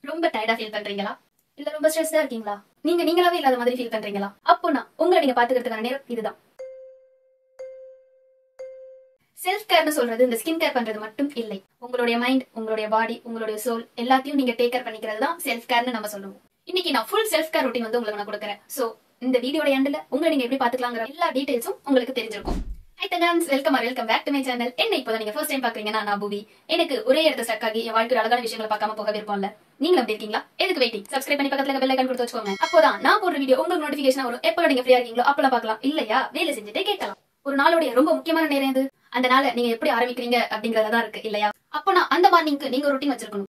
ரொம்ப டயர்டா ஃபீல் பண்றீங்களா? இல்ல ரொம்ப ஸ்ட்ரெஸ்டா இருக்கீங்களா? நீங்களாவே இல்லாத மாதிரி ஃபீல் பண்றீங்களா? அப்போனா உங்களை நீங்க பாத்துக்கிறதுக்கான நேரம் இதுதான். செல்ஃப் கேர்னு சொல்றது இந்த ஸ்கின் கேர் பண்றது மட்டும் இல்லை. உங்களுடைய மைண்ட், உங்களுடைய பாடி, உங்களுடைய சோல் எல்லாத்தையும் நீங்க டேக் கேர் பண்ணிக்கிறது தான் செல்ஃப் கேர்னு நம்ம சொல்லுவோம். இன்னைக்கு நான் ஃபுல் செல்ஃப் கேர் ரொட்டீன் வந்து உங்களுக்கு நான் கொடுக்குறேன். சோ இந்த வீடியோட எண்ட்ல உங்களை நீங்க எப்படி பாத்துக்கலாங்கிற எல்லா டீடைல்ஸும் உங்களுக்கு தெரிஞ்சிருக்கும். ஹை தங்கன்ஸ், welcome back to my channel. என்ன இப்போதான் நீங்க ஃபர்ஸ்ட் டைம் பாக்குறீங்கன்னா நான் பூவி. எனக்கு ஒரே இடத்துல ஸ்டக் ஆகி என் வாழ்க்கையோட அழகான விஷயங்களை பார்க்காம போக விருப்பம்ல. நீங்களும் அப்படி இருக்கீங்களா? எதுக்கு வெயிட்டிங்? சப்ஸ்கிரைப் பண்ணி பக்கத்துல பெல் ஐகான் கொடுத்து வச்சுக்கோங்க. அப்போதான் நான் போடுற வீடியோ உங்களுக்கு நோட்டிபிகேஷன் வரும். எப்ப நீங்க ஃப்ரீயா இருக்கீங்களோ அப்பலாம் பார்க்கலாம். இல்லையா வேலை செஞ்சுட்டே கேட்கலாம். ஒரு நாளுடைய ரொம்ப முக்கியமான நேரம் எது? அந்த நாளை நீங்க எப்படி ஆரம்பிக்கிறீங்க அப்படிங்கறதான் இருக்கு இல்லையா? அப்போ நான் அந்த மார்னிங்க்கு நீங்க ரொட்டீன் வச்சிருக்கணும்.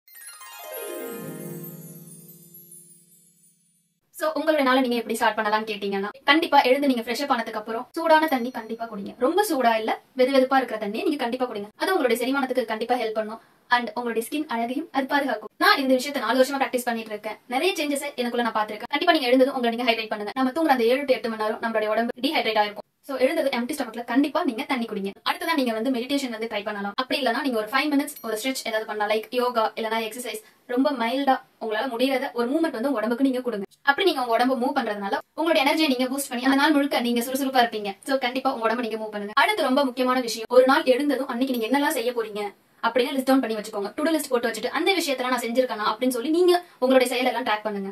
சோ உங்களுடைய நாளை நீங்க எப்படி ஸ்டார்ட் பண்ணலாம்னு கேட்டீங்கன்னா, கண்டிப்பா எழுந்து நீங்க ஃப்ரெஷ் அப் ஆனதுக்கு அப்புறம் சூடான தண்ணி கண்டிப்பா குடிங்க. ரொம்ப சூடா இல்ல, வெதுவெதுப்பா இருக்கிற தண்ணி நீங்க கண்டிப்பா குடிங்க. அது உங்களுடைய செரிமானத்துக்கு கண்டிப்பா ஹெல்ப் பண்ணும். அண்ட் உங்களுடைய ஸ்கின் அழகையும் அது பாதுகாக்கும். நான் இந்த விஷயத்தை 4 வருஷமா பிராக்டிஸ் பண்ணிட்டு இருக்கேன். நிறைய சேஞ்சஸ் எனக்குள்ள நான் பாத்திருக்கேன். கண்டிப்பா நீங்க எழுந்ததும் உங்களை நீங்க ஹைட்ரேட் பண்ணுங்க. நம்ம தூங்குற அந்த 7 to 8 மணி நேரம் நம்மளுடைய உடம்பு டீஹைட்ரேட் ஆயிருக்கும். சோ எழுந்தது எம்டி ஸ்டமக்ல கண்டிப்பா நீங்க தண்ணி குடிங்க. அடுத்ததான் நீங்க வந்து மெடிடேஷன் வந்து ட்ரை பண்ணலாம். அப்படி இல்லனா நீங்க ஒரு 5 minutes ஒரு ஸ்ட்ரெச் ஏதாவது பண்ணலாம். லைக் யோகா இல்லனா எக்ஸசைஸ். ரொம்ப மைல்டா உங்களால முடியறத ஒரு மூவ்மெண்ட் வந்து உங்க உடம்புக்கு நீங்க கொடுங்க. அப்படி நீங்க உங்க உடம்பு மூவ் பண்றதுனால உங்களோட எனர்ஜியை நீங்க பூஸ்ட் பண்ணி அந்த நாள் முழுக்க நீங்க சுறுசுறுப்பா இருப்பீங்க. சோ கண்டிப்பா உங்க உடம்பு நீங்க மூவ் பண்ணுங்க. அடுத்து ரொம்ப முக்கியமான விஷயம், ஒரு நாள் எழுந்ததும் அன்னைக்கு நீங்க என்னெல்லாம் செய்ய போறீங்க அப்படின்னு லிஸ்ட் டவுன் பண்ணி வச்சுக்கோங்க. டு டு லிஸ்ட் போட்டு வச்சுட்டு அந்த விஷயத்தெல்லாம் நான் செஞ்சிருக்கேனா அப்படின்னு சொல்லி நீங்க உங்களுடைய செயலெல்லாம் ட்ராக் பண்ணுங்க.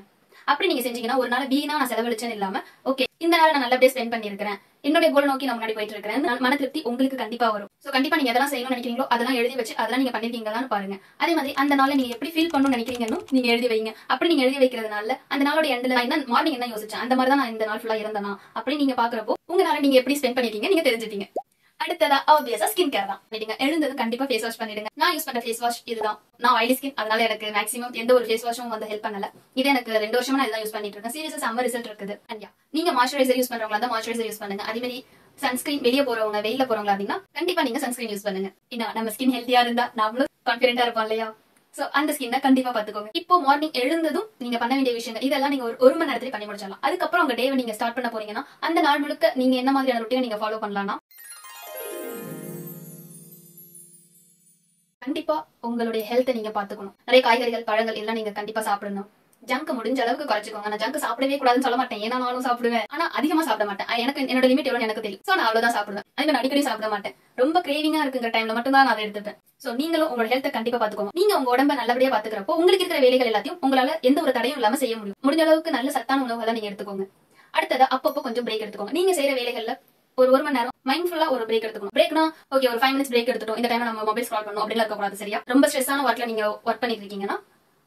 அப்படி நீங்க செஞ்சீங்கன்னா ஒரு நாள் வீணா நான் செலவழிச்சேன்னு இல்லாம, ஓகே இந்த நாள் நான் நல்லபடியா ஸ்பெண்ட் பண்ணிருக்கேன், என்னுடைய கோல் நோக்கி நான் முன்னாடி போயிட்டு இருக்கேன், மன திருப்தி உங்களுக்கு கண்டிப்பா வரும். சோ கண்டிப்பா நீங்க எதெல்லாம் செய்யணும்னு நினைக்கிறீங்களோ அதெல்லாம் எழுதி வச்சு அதெல்லாம் நீங்க பண்ணிருக்கீங்களான்னு பாருங்க. அதே மாதிரி அந்த நாளை நீங்க எப்படி ஃபீல் பண்ணணும்னு நினைக்கிறீங்கன்னு நீங்க எழுதி வைங்க. அப்படி நீங்க எழுதி வைக்கிறதுனால அந்த நாளோட எண்ட்ல என்ன மார்னிங் என்ன யோசிச்சேன், அந்த மாதிரி தான் நான் இந்த நாள் ஃபுல்லா இருந்தேனா அப்படி நீங்க பாக்குறப்போ உங்க நாளை நீங்க எப்படி ஸ்பெண்ட் பண்ணிருக்கீங்க நீங்க தெரிஞ்சுப்பீங்க. அடுத்ததா ஆப்வியஸா ஸ்கின் கேர் தான். எழுந்தது கண்டிப்பா ஃபேஸ் வாஷ் பண்ணிடுங்க. நான் யூஸ் பண்ற ஃபேஸ் வாஷ் இதுதான். நான் ஆயிலி ஸ்கின், அதனால எனக்கு மேக்ஸிமம் எந்த ஒரு ஃபேஸ் வாஷும் வந்து ஹெல்ப் பண்ணல. இது எனக்கு 2 வருஷமா நான் இதான் யூஸ் பண்ணிட்டு இருக்கேன். சீரியஸா செம்ம ரிசல்ட் இருக்குது. அண்ட் நீங்க மாய்ஸ்சரைசர் யூஸ் பண்றவங்களா தான் மாய்ஸ்சரைசர் யூஸ் பண்ணுங்க. அதே மாதிரி சன்ஸ்கிரீன் வெளியே போறவங்க வெயில போறவங்களா அப்படின்னா கண்டிப்பா நீங்க சன்ஸ்கிரீன் யூஸ் பண்ணுங்க. ஏன்னா நம்ம ஸ்கின் ஹெல்த்தியா இருந்தா நாமளும் கான்ஃபிடென்ட்டா இருப்போம் இல்லையா? சோ அந்த ஸ்கின்னை கண்டிப்பா பாத்துக்கோங்க. இப்போ மார்னிங் எழுந்ததும் நீங்க பண்ண வேண்டிய விஷயங்கள் இதெல்லாம் நீங்க ஒரு மணி நேரத்துல பண்ணி முடிச்சிடலாம். அதுக்கப்புறம் உங்க டேவை நீங்க ஸ்டார்ட் பண்ண போறீங்கன்னா அந்த நாள் முழுக்க நீங்க என்ன மாதிரியான ரொட்டீனை நீங்க ஃபாலோ பண்ணலாம்னா, கண்டிப்பா உங்களுடைய ஹெல்த்தை நீங்க பாத்துக்கணும். நிறைய காய்கறிகள், பழங்கள் எல்லாம் நீங்க கண்டிப்பா சாப்பிடணும். ஜங்க் முடிஞ்ச அளவுக்கு குறைச்சிக்கோங்க. நான் ஜங்க் சாப்பிடவே கூடாதுன்னு சொல்ல மாட்டேன். ஏன்னா நானும் சாப்பிடுவேன். ஆனா அதிகமா சாப்பிட மாட்டேன். எனக்கு என்னோட லிமிட் எவ்வளவு எனக்கு தெரியும். சோ நான் அவ்வளவுதான் சாப்பிடுவேன். அதுக்கு நான் அடிக்கடி சாப்பிட மாட்டேன். ரொம்ப கிரேவிங்கா இருக்குங்கிற டைம்ல மட்டும் தான் நான் அதை எடுத்துப்பேன். சோ நீங்களும் உங்களோட ஹெல்த்தை கண்டிப்பா பாத்துக்கோங்க. நீங்க உங்க உடம்ப நல்லபடியா பாத்துக்கிறப்போ உங்களுக்கு இருக்கிற வேலைகள் எல்லாத்தையும் உங்களால எந்த ஒரு தடையும் இல்லாம செய்ய முடியும். முடிஞ்ச அளவுக்கு நல்ல சத்தான உணவுகளை நீங்க எடுத்துக்கோங்க. அடுத்தது அப்பப்போ கொஞ்சம் பிரேக் எடுத்துக்கோங்க. நீங்க செய்யற வேலைகள்ல ஒரு மணி நேரம் மைண்ட்ஃபுல்லா ஒரு பிரேக் எடுத்துக்கணும். பிரேக்னா ஓகே ஒரு 5 minutes பிரேக் எடுத்துட்டோம், இந்த டைம்ல நம்ம மொபைல் ஸ்க்ரால் பண்ணணும் அப்படிலாம் இருக்க கூடாது. சரியா? ரொம்ப ஸ்ட்ரெஸ்ஸான ஒர்க்ல நீங்க ஒர்க் பண்ணிட்டு இருக்கீங்கன்னா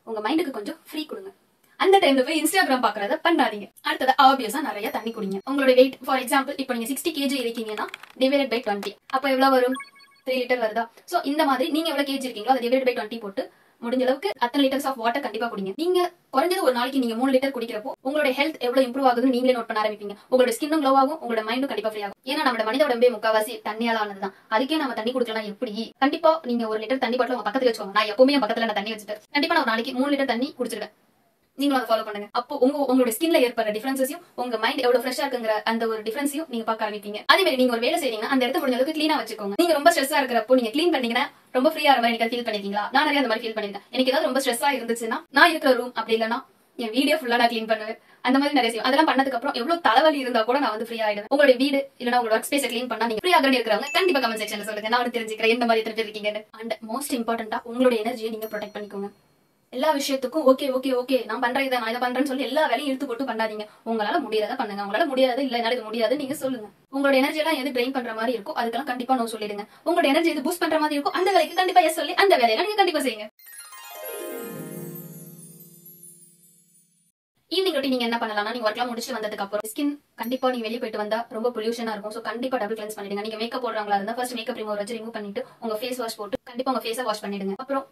உங்க மைண்டுக்கு கொஞ்சம் ஃப்ரீ கொடுங்க. அந்த டைம்ல போய் இன்ஸ்டாகிராம் பாக்குறத பண்ணாதீங்க. அடுத்தது ஆப்வியஸா நிறைய தண்ணி குடிங்க. உங்களோட வெயிட் ஃபார் எக்ஸாம்பிள் இப்போ நீங்க 60 kg இருக்கீங்கன்னா டிவைடட் பை 20 அப்ப எவ்வளவு வரும்? 3 லிட்டர் வருதா? சோ இந்த மாதிரி நீங்க எவ்வளவு கேஜி இருக்கீங்களோ அதை டிவைடட் பை 20 போட்டு முடிஞ்ச அளவுக்கு அத்தனை லிட்டர்ஸ் ஆஃப் வாட்டர் கண்டிப்பா குடிங்க. நீங்க குறைஞ்சது ஒரு நாளைக்கு நீங்க 3 லிட்டர் குடிக்கிறப்போ உங்களோட ஹெல்த் எவ்வளவு இம்ப்ரூவ் ஆகுதுன்னு நீங்களே நோட் பண்ண ஆரம்பிப்பீங்க. உங்களோட ஸ்கின்னும் க்ளோ ஆகும், உங்களோட மைண்டும் கண்டிப்பா ஃப்ரீ ஆகும். ஏன்னா நம்ம மனித உடம்பே முக்காவாசி தண்ணியால ஆனதுதான். அதுக்கே நம்ம தண்ணி குடிக்கலாம் எப்படி? கண்டிப்பா நீங்க 1 லிட்டர் தண்ணி பாட்டில் உங்க பக்கத்துல வச்சுக்கோங்க. நான் எப்பவுமே என் பக்கத்துல நான் தண்ணி வச்சுட்டு கண்டிப்பா நான் ஒரு நாளைக்கு 3 லிட்டர் தண்ணி குடிச்சிருவேன். நீங்களும் அதை ஃபாலோ பண்ணுங்க. அப்போ உங்களோட ஸ்கின்ல ஏற்படுற டிஃபரன்ஸையும் உங்க மைண்ட் எவ்வளவு ஃப்ரெஷ்ஷா இருக்குங்கிற அந்த ஒரு டிஃபரன்ஸையும் நீங்க பார்க்க ஆரம்பிப்பீங்க. அதே மாதிரி நீங்க ஒரு வேலை செய்றீங்கன்னா அந்த இடத்த முடிஞ்ச அளவுக்கு கிளீனா வச்சுக்கோங்க. நீங்க ரொம்ப ஸ்ட்ரெஸ்ஸா இருக்கிறப்போ நீங்க கிளீன் பண்ணீங்கன்னா ரொம்ப ஃப்ரீயா இருக்க மாதிரி ஃபீல் பண்ணிருக்கீங்களா? நான் நிறைய அந்த மாதிரி ஃபீல் பண்ணிருக்கேன். எனக்கு ஏதாவது ரொம்ப ஸ்ட்ரெஸ்ஸா இருந்துச்சுன்னா நான் இருக்கிற ரூம் அப்படி இல்லைன்னா என் வீடியோ ஃபுல்லா நான் கிளீன் பண்ணுவேன். அந்த மாதிரி நிறைய செய்யும். அதெல்லாம் பண்ணதுக்கு அப்புறம் எவ்வளவு தலைவலி இருந்தா கூட நான் வந்து ஃப்ரீ ஆயிடுவேன். உங்களுடைய வீடு இல்லனா உங்களோட ஒர்க் ஸ்பேஸை கிளீன் பண்ணா நீங்க ஃப்ரீ ஆகறதே இருக்கிறவங்க கண்டிப்பா கமெண்ட் செக்ஷன்ல சொல்லுங்க. நான் தெரிஞ்சுக்கிறேன் எந்த மாதிரி எத்தனை பேர் இருக்கீங்கன்னு. அண்ட் மோஸ்ட் இம்பார்ட்டன்ட்டா உங்களுடைய எனர்ஜியை நீங்க ப்ரொடெக்ட் பண்ணிக்கோங்க. எல்லா விஷயத்துக்கும் ஓகே ஓகே ஓகே நான் பண்றேன் இதை நான் இதை பண்றேன்னு சொல்லி எல்லா வேலையும் இழுத்து போட்டு பண்ணாதீங்க. உங்களால முடியாத பண்ணுங்க. உங்களால முடியாது இல்ல என்னால இது முடியாது நீங்க சொல்லுங்க. உங்களோட எனர்ஜி எல்லாம் எது ட்ரெயின் பண்ற மாதிரி இருக்கும் அதுக்கெல்லாம் கண்டிப்பா நோ சொல்லிடுங்க. உங்களோட எனர்ஜி எது பூஸ்ட் பண்ற மாதிரி இருக்கும் அந்த வேலைக்கு கண்டிப்பா எஸ் சொல்லி அந்த வேலையெல்லாம் நீங்க கண்டிப்பா செய்யுங்க. ஈவினிங் ரொட்டீன் நீங்க என்ன பண்ணலாம்னா, நீங்க ஒர்க்லாம் முடிச்சு வந்ததுக்கு அப்புறம் ஸ்கின் கண்டிப்பா நீங்க வெளியே போயிட்டு வந்தா ரொம்ப பொல்யூஷனா இருக்கும். சோ கண்டிப்பா டபுள் கிளென்ஸ் பண்ணிடுங்க. நீங்க மேக்கப் போடுறவங்களா இருந்தா ஃபர்ஸ்ட் மேக்கப் ரிமூவர் வச்சு ரிமூவ் பண்ணிட்டு உங்க ஃபேஸ் வாஷ் போட்டு கண்டிப்பா உங்க ஃபேஸை வாஷ் பண்ணிடுங்க. அப்புறம்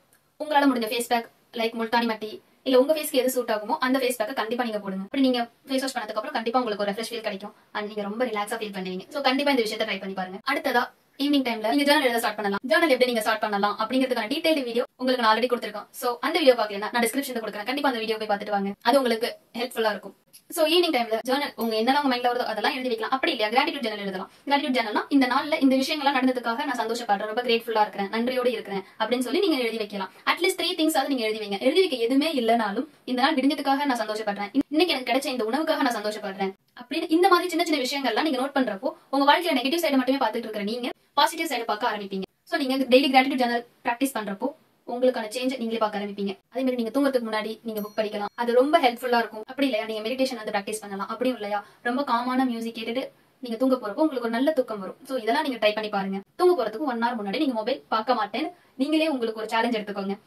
உங்களால முடிஞ்ச ஃபேஸ் பேக் லைக் முல்தானி மட்டி இல்ல உங்க ஃபேஸ்க்கு எது சூட் ஆகுமோ அந்த ஃபேஸ் பேக்கை கண்டிப்பா நீங்க போடுங்க. அப்படி நீங்க ஃபேஸ் வாஷ் பண்ணதுக்கு அப்புறம் கண்டிப்பா உங்களுக்கு ஒரு ரெஃப்ரெஷ் ஃபீல் கிடைக்கும் அண்ட் நீங்க ரொம்ப ரிலாக்ஸா ஃபீல் பண்ணுவீங்க. சோ கண்டிப்பா இந்த விஷயத்தை ட்ரை பண்ணி பாருங்க. அடுத்ததா ஈவினிங் டைம்ல நீங்க ஜர்னல் எழுத ஸ்டார்ட் பண்ணலாம். ஜர்னல் எப்படி நீங்க ஸ்டார்ட் பண்ணலாம் அப்படிங்கிறதுக்கான டீடைல் வீடியோ உங்களுக்கு நான் ஆல்ரெடி கொடுத்திருக்கேன். சோ அந்த வீடியோ பார்க்கலனா நான் டிஸ்கிரிப்ஷன்ல கொடுக்குறேன். கண்டிப்பா அந்த வீடியோ போய் பார்த்துட்டு வாங்க. அது உங்களுக்கு ஹெல்ப்ஃபுல்லா இருக்கும். சோ ஈவினிங் டைம்ல ஜர்னல் உங்க என்னெல்லாம் உங்க மைண்ட்ல வருதோ அதெல்லாம் எழுதி வைக்கலாம். அப்படி இல்லையா கிராட்டிடியூட் ஜர்னல் எழுதலாம். கிராட்டிடியூட் ஜர்னல்னா இந்த நாள்ல இந்த விஷயங்கள்லாம் நடந்ததுக்காக நான் சந்தோஷப்படுறேன், ரொம்ப கிரேட்ஃபுல்லா இருக்கிறேன், நன்றியோட இருக்கிறேன் அப்படின்னு சொல்லி நீங்க எழுதி வைக்கலாம். அட்லீஸ்ட் 3 திங்ஸ் ஆவது நீங்க எழுதி வைங்க. எழுதி வைக்க எதுவுமே இல்லைனாலும் இந்த நாள் விடிஞ்சதுக்காக நான் சந்தோஷப்படுறேன், இன்னைக்கு எனக்கு கிடைச்ச இந்த உணவுக்காக நான் சந்தோஷப்படுறேன் அப்படின்னு இந்த மாதிரி சின்ன சின்ன விஷயங்கள்லாம் நீங்க நோட் பண்றப்போ உங்க வாழ்க்கையில நெகட்டிவ் சைடு மட்டுமே பார்த்துட்டு இருக்கிற நீங்க பாசிட்டிவ் சைடு பார்க்க ஆரம்பிப்பீங்க. சோ நீங்க டெய்லி கிராட்டிடியூட் ஜர்னல் பிராக்டிஸ் பண்றப்போ உங்களுக்கான சேஞ்ச் நீங்களே பார்க்க ஆரம்பிப்பீங்க. அதே மாதிரி நீங்க தூங்கறதுக்கு முன்னாடி நீங்க புக் படிக்கலாம், அது ரொம்ப ஹெல்ப்ஃபுல்லா இருக்கும். அப்படி இல்லையா நீங்க மெடிடேஷன் வந்து பிராக்டிஸ் பண்ணலாம். அப்படியும் இல்லையா ரொம்ப காமான மியூசிக் கேட்டுட்டு நீங்க தூங்க போறப்போ உங்களுக்கு ஒரு நல்ல தூக்கம் வரும். சோ இதெல்லாம் நீங்க ட்ரை பண்ணி பாருங்க. தூங்க போறதுக்கு 1 hour முன்னாடி நீங்க மொபைல் பார்க்க மாட்டேன்னு நீங்களே உங்களுக்கு ஒரு சேலஞ்ச் எடுத்துக்கோங்க.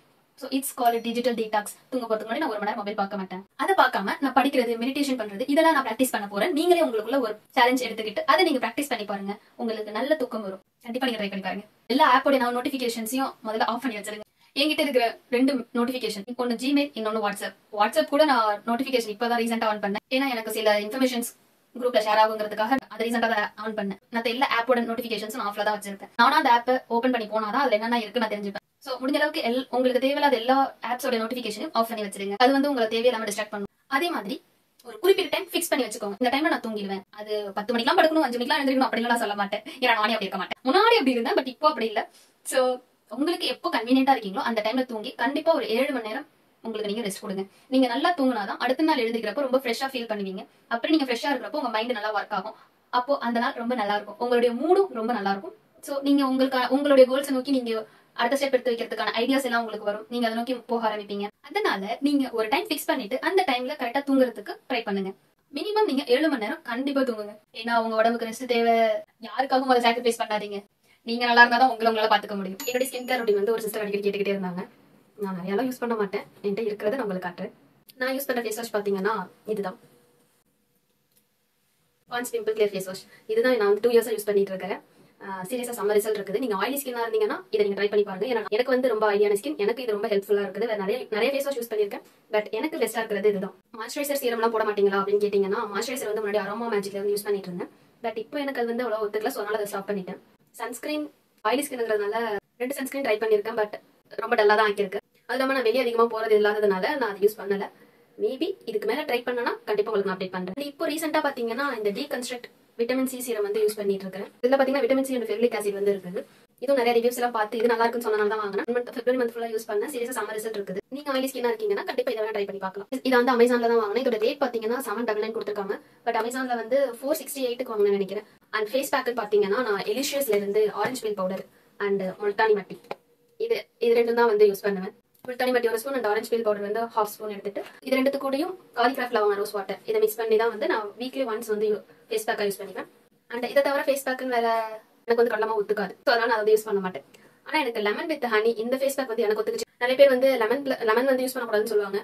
So it's called digital detox. தூங்க போறதுக்கு முன்னாடி நான் 1 மணி நேரம் மொபைல் பார்க்க மாட்டேன். அதை பார்க்காம நான் படிக்கிறது, மெடிடேஷன் பண்றது இதெல்லாம் நான் பிராக்டிஸ் பண்ண போறேன். நீங்களே உங்களுக்குள்ள ஒரு சேலஞ்ச் எடுத்துக்கிட்டு அதை நீங்க பிராக்டிஸ் பண்ணி பாருங்க. உங்களுக்கு நல்ல தூக்கம் வரும். கண்டிப்பா நீங்க ட்ரை பண்ணி பாருங்க. எல்லா ஆப்போட நோட்டிபிகேஷன்ஸையும் முதல்ல ஆஃப் பண்ணி வச்சிருங்க. என்கிட்ட இருக்கிற 2 நோட்டிபிகேஷன், ஒன்னு ஜிமெயில், இன்னொன்னு வாட்ஸ்அப் கூட நான் நோட்டிபிகேஷன் இப்பதான் ரீசெண்டா ஆன் பண்ணேன். ஏன்னா எனக்கு சில இன்ஃபர்மேஷன்ஸ் குரூப்ல ஷேர் ஆகுங்கிறதுக்காக அதை ரீசெண்டா ஆன் பண்ணேன். நான் எல்லா ஆப்போட நோட்டிபிகேஷன்ஸ் ஆஃப்ல தான் வச்சிருக்கேன். நானும் அந்த ஆப்பை ஓபன் பண்ணி போனாதான் அதுல என்னென்ன இருக்கு நான் தெரிஞ்சுப்பேன். சோ முடிஞ்ச அளவுக்கு உங்களுக்கு தேவையில்லாத எல்லா ஆப்ஸோட நோட்டிபிகேஷனும் ஆஃப் பண்ணி வச்சிருங்க. அது வந்து உங்களுக்கு தேவையில்லாம டிஸ்ட்ராக்ட் பண்ணும். அதே மாதிரி ஒரு குறிப்பிட்ட டைம் ஃபிக்ஸ் பண்ணி வச்சுக்கோங்க. இந்த டைம்ல நான் தூங்கிடுவேன், அது 10 மணிக்கெல்லாம் படுக்கணும், 5 மணிக்கெல்லாம் எழுந்திருக்கணும் அப்படின்லாம் சொல்ல மாட்டேன். ஏன்னா நானே அப்படி இருக்க மாட்டேன். முன்னாடி அப்படி இருந்தேன், பட் இப்போ அப்படி இல்ல. சோ உங்களுக்கு எப்போ கன்வீனியன்ட்டா இருக்கீங்களோ அந்த டைம்ல தூங்கி கண்டிப்பா ஒரு 7 மணி நேரம் உங்களுக்கு நீங்க ரெஸ்ட் கொடுங்க. நீங்க நல்லா தூங்கினாதான் அடுத்த நாள் எழுந்திருக்கிறப்ப ரொம்ப ஃப்ரெஷ்ஷா ஃபீல் பண்ணுவீங்க. அப்படி நீங்க ஃப்ரெஷ்ஷா இருக்கிறப்போ உங்க மைண்ட் நல்லா ஒர்க் ஆகும். அப்போ அந்த நாள் ரொம்ப நல்லா இருக்கும், உங்களுடைய மூடும் ரொம்ப நல்லா இருக்கும். சோ நீங்க உங்களுடைய கோல்ஸ் நோக்கி நீங்க அடுத்த ஸ்டெப் எடுத்து வைக்கிறதுக்கான ஐடியாஸ் எல்லாம் உங்களுக்கு வரும். நீங்க அதை நோக்கி போக ஆரம்பிப்பீங்க. அதனால நீங்க ஒரு டைம் ஃபிக்ஸ் பண்ணிட்டு அந்த டைம்ல கரெக்டா தூங்குறதுக்கு ட்ரை பண்ணுங்க. மினிமம் நீங்க 7 மணி நேரம் கண்டிப்பா தூங்குங்க. ஏன்னா உங்க உடம்புக்கு ரெஸ்ட் தேவை. யாருக்காகவும் அதை சாக்ரிஃபைஸ் பண்ணாதீங்க. நீங்க நல்லா இருந்தா தான் உங்களால பாத்துக்க முடியும். என்னுடைய ஸ்கின் கேர் ரொட்டீன் வந்து ஒரு சிஸ்டர் அடிக்கடி கேட்டுக்கிட்டே இருந்தாங்க. நான் நிறைய யூஸ் பண்ண மாட்டேன், என்கிட்ட இருக்கிறத நான் உங்களுக்கு காட்டுறேன். நான் யூஸ் பண்ற ஃபேஸ் வாஷ் பாத்தீங்கன்னா இதுதான், பான்ஸ் பிம்பிள் கிளியர் ஃபேஸ் வாஷ். இதுதான் நான் வந்து 2 இயர்ஸா யூஸ் பண்ணிட்டு இருக்கேன். சீரியஸா செம்ம ரிசல்ட் இருக்குது. நீங்க ஆயிலி ஸ்கின்னா இருந்தீங்கன்னா இதை நீங்க ட்ரை பண்ணி பாருங்க. ஏன்னா எனக்கு வந்து ரொம்ப ஆயிலியான ஸ்கின், எனக்கு இது ரொம்ப ஹெல்ப்ஃபுல்லா இருக்குது. நிறைய ஃபேஸ் வாஷ் யூஸ் பண்ணிருக்கேன், பட் எனக்கு பெஸ்டா இருக்கிறது இதுதான். மாய்ஸ்சரைசர் சீரம்லாம் போட மாட்டீங்களா அப்படின்னு கேட்டீங்கன்னா, மாய்ஸ்சரைசர் வந்து முன்னாடி அரோமா மேஜிக்ல வந்து யூஸ் பண்ணிட்டு இருந்தேன். பட் இப்போ எனக்கு அது வந்து அவ்வளவு ஒத்துக்கல, ஸோ அதனால அதை ஸ்டாப் பண்ணிட்டேன். சன்ஸ்கிரீன் ஆயிலி ஸ்கின்ங்கிறதுனால 2 சன்ஸ்கிரீன் ட்ரை பண்ணியிருக்கேன், பட் ரொம்ப டல்லா தான் ஆக்கியிருக்கு. அது இல்லாமல் நான் வெளியே அதிகமாக போறது இல்லாததுனால நான் அதை யூஸ் பண்ணல. மேபி இதுக்கு மேல ட்ரை பண்ணனா கண்டிப்பா உங்களுக்கு நான் அப்டேட் பண்றேன். இப்போ ரீசெண்டா பாத்தீங்கன்னா இந்த டீகன்ஸ்ட்ரக்ட் விட்டமின் சி சீரம் வந்து யூஸ் பண்ணிட்டு இருக்கேன். இதுல பாத்தீங்கன்னா விட்டமின் சி அண்ட் ஃபெர்லிக் ஆசிட் வந்து இருக்குது. இதுவும் நிறைய ரிவ்யூஸ் எல்லாம் பார்த்து இது நல்லா இருக்குன்னு சொன்னனால தான் வாங்கினேன். February month ஃபுல்லா யூஸ் பண்ண சீரியஸா சம்ம ரிசல்ட் இருக்குது. நீங்க ஆயிலி ஸ்கின்னா இருக்கீங்கன்னா கண்டிப்பா இதை ட்ரை பண்ணி பார்க்கலாம். இது வந்து அமேசான்ல தான் வாங்கினேன். இதோட ரேட் பாத்தீங்கன்னா 799 கொடுத்துருக்காங்க. பட் அமேசான்ல வந்து 468க்கு வாங்கினேன் நினைக்கிறேன். அண்ட் ஃபேஸ் பேக் பாத்தீங்கன்னா நான் எலிஷியஸ்ல இருந்து orange feel powder and Multani மட்டி இது ரெண்டும் தான் வந்து யூஸ் பண்ணுவேன். முல்தானி மட்டி 1 spoon and orange feel powder வந்து 1/2 ஸ்பூன் எடுத்துட்டு இது ரெண்டுத்து கூடயும் காலிஃபிளவர் லவங்க ரோஸ் வாட்டர் இதை மிக்ஸ் பண்ணி தான் வந்து நான் வீக்லி ஒன்ஸ் வந்து ஃபேஸ் பேக்கா யூஸ் பண்ணிப்பேன். அண்ட் இதை தவிர ஃபேஸ் பேக்குன்னு வேற எனக்கு வந்து கடலமா ஒத்துக்காது, ஸோ அதனால நான் அதை யூஸ் பண்ண மாட்டேன். ஆனா எனக்கு லெமன் வித் ஹனி இந்த ஃபேஸ் பேக் வந்து எனக்கு ஒத்துக்குச்சு. நிறைய பேர் வந்து லெமன் வந்து யூஸ் பண்ணக்கூடாதுன்னு சொல்லுவாங்க.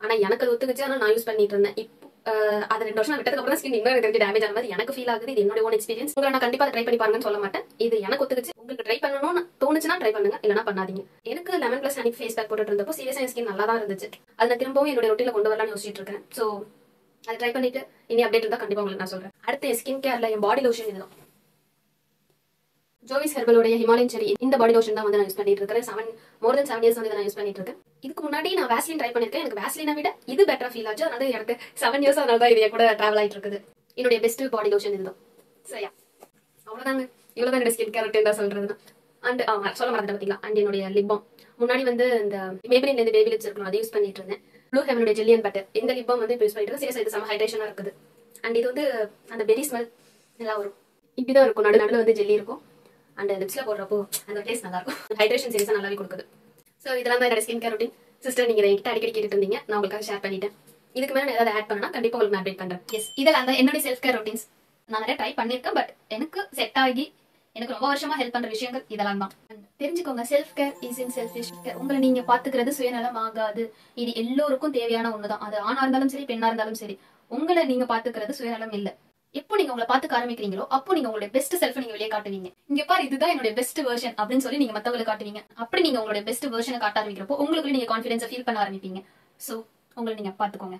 ஆனா எனக்கு அது ஒத்துக்குச்சு, ஆனால் நான் யூஸ் பண்ணிட்டு இருந்தேன். இப்போ அது 2 வருஷம் விட்டதுக்கு அப்புறம் ஸ்கின் இன்னும் எனக்கு டேமேஜ் ஆன மாதிரி எனக்கு ஃபீல் ஆகுது. இது என்னோட ஓன் எக்ஸ்பீரியன்ஸ். உங்களை நான் கண்டிப்பா ட்ரை பண்ணி பாருங்கன்னு சொல்ல மாட்டேன். இது எனக்கு ஒத்துக்குச்சு. உங்களுக்கு ட்ரை பண்ணணும்னு தோணுச்சுன்னா ட்ரை பண்ணுங்க, இல்லைன்னா பண்ணாதீங்க. எனக்கு lemon plus honey face pack போட்டுட்டு இருந்தப்போ சீரியஸா ஸ்கின் நல்லா தான் இருந்துச்சு. அதை நான் திரும்பவும் என்னோட ரொட்டீன்ல கொண்டு வரலாம்னு யோசிச்சுட்டு இருக்கேன். ஸோ அதை ட்ரை பண்ணிட்டு இனி அப்டேட் இருந்தா கண்டிப்பா உங்களுக்கு நான் சொல்றேன். அடுத்து ஸ்கின் கேர்ல என் பாடி லோஷன் இதுதான், ஜோவிஸ் ஹெர்பலோடைய ஹிமாலயன் செரி. இந்த பாடி லோஷன் தான் வந்து நான் யூஸ் பண்ணிட்டு இருக்கேன். மோர் தென் 7 இயர்ஸ் வந்து நான் யூஸ் பண்ணிட்டு இருக்கேன். இதுக்கு முன்னாடி நான் வேஸ்லின் ட்ரை பண்ணிருக்கேன். எனக்கு வேஸ்லினை விட இது பெட்டரா ஃபீல் ஆச்சு. அதனால எனக்கு 7 இயர்ஸ் அதனால தான் இது கூட டிராவல் ஆயிட்டு இருக்குது. என்னுடைய பெஸ்ட் பாடி லோஷன் இதுதான். சரியா, அவ்வளவுதாங்க. இவ்வளவுதான் என்னோட ஸ்கின் கேர் ரொட்டீன் தான் சொல்றதுன்னா. அண்ட் சொல்ல மறந்துட்டு பாத்தீங்களா, அண்ட் என்னுடைய லிப் பாம் முன்னாடி வந்து இந்த மேபிலின்ல இருந்து பேபி லிப்ஸ் இருக்கணும், அதை யூஸ் பண்ணிட்டு இருந்தேன். ப்ளூ ஹெவனுடைய ஜெல்லி அண்ட் பட்டர் இந்த லிப் பாம் வந்து யூஸ் பண்ணிட்டு இருக்கேன். சீரியஸா இது செம ஹைட்ரேஷனா இருக்குது. அண்ட் இது வந்து அந்த பெரி ஸ்மெல் நல்லா வரும். இப்படிதான் இருக்கும், நடுவில் வந்து ஜெல்லி இருக்கும். அண்ட் லிப்ஸ்ல போடுறப்போ அந்த டேஸ்ட் நல்லா இருக்கும். ஹைட்ரேஷன் சீரியஸா நல்லாவே கொடுக்குது. ஸோ இதெல்லாம் தான் என்னோட ஸ்கின் கேர் ரொட்டீன். சிஸ்டர் நீங்க என்கிட்ட அடிக்கடி கேட்டுட்டு இருந்தீங்க, நான் உங்களுக்காக ஷேர் பண்ணிட்டேன். இதுக்கு மேலே நான் ஏதாவது ஆட் பண்ணா கண்டிப்பா உங்களுக்கு நான் அப்டேட் பண்றேன். எஸ், இதெல்லாம் தான் என்னோட செல்ஃப் கேர் ரொட்டீன்ஸ். நான் நிறைய ட்ரை பண்ணிருக்கேன், பட் எனக்கு செட் ஆகி எனக்கு ரொம்ப வருஷமா ஹெல்ப் பண்ற விஷயங்கள் இதெல்லாம் தான். தெரிஞ்சுக்கோங்க, self care is in selfish. உங்களை நீங்க பாத்துக்கிறது சுயநலம் ஆகாது. இது எல்லோருக்கும் தேவையான ஒண்ணுதான். அது ஆணா இருந்தாலும் சரி, பெண்ணா இருந்தாலும் சரி, உங்களை நீங்க பாத்துக்கிறது சுயநலம் இல்ல. எப்போ நீங்க உங்களை பாத்துக்க ஆரம்பிக்கிறீங்களோ அப்போ நீங்க உங்களுடைய பெஸ்ட் செல்ஃப் நீங்க வெளியே காட்டுவீங்க. இங்க பாரு, இதுதான் என்னுடைய பெஸ்ட் வெர்ஷன் அப்படின்னு சொல்லி நீங்க மத்தவங்களுக்கு காட்டுவீங்க. அப்படி நீங்க உங்களுடைய பெஸ்ட் வெர்ஷனை காட்ட ஆரம்பிக்கிறப்போ உங்களுக்கு நீங்க கான்ஃபிடன்ஸை ஃபீல் பண்ண ஆரம்பிப்பீங்க. சோ உங்களை நீங்க பாத்துக்கோங்க.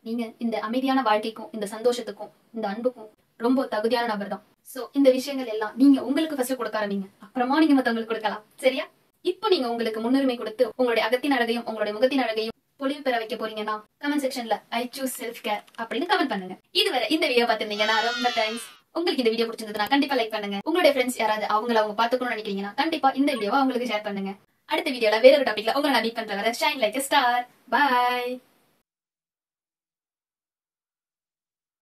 நீங்க இந்த அமைதியான வாழ்க்கைக்கும், இந்த சந்தோஷத்துக்கும், இந்த அன்புக்கும் ரொம்ப தகுதியான நபர் தான். சோ இந்த விஷயங்கள் எல்லாம் நீங்க உங்களுக்கு ஃபர்ஸ்ட் கொடுக்க ஆரம்பிங்க, அப்புறமா நீங்க மத்தவங்களுக்கு கொடுக்கலாம். சரியா? இப்போ நீங்க உங்களுக்கு முன்னுரிமை கொடுத்து உங்களுடைய அகத்தின் அழகையும் உங்களுடைய முகத்தின் அழகையும் பொலிவு பெற வைக்க போறீங்கன்னா கமெண்ட் செக்ஷன்ல ஐ சூஸ் செல்ஃப் கேர் அப்படின்னு கமெண்ட் பண்ணுங்க. இதுவரை இந்த வீடியோ பார்த்திருந்தீங்கன்னா ரொம்ப தேங்க்ஸ். உங்களுக்கு இந்த வீடியோ பிடிச்சிருந்ததுன்னா கண்டிப்பா லைக் பண்ணுங்க. உங்களுடைய ஃப்ரெண்ட்ஸ் யாராவது அவங்க பாத்துக்கணும்னு நினைக்கிறீங்கன்னா கண்டிப்பா இந்த வீடியோவை அவங்களுக்கு ஷேர் பண்ணுங்க. அடுத்த வீடியோல வேற ஒரு டாபிக்ல உங்களை நான் மீட் பண்ற வரை shine like a star. Bye.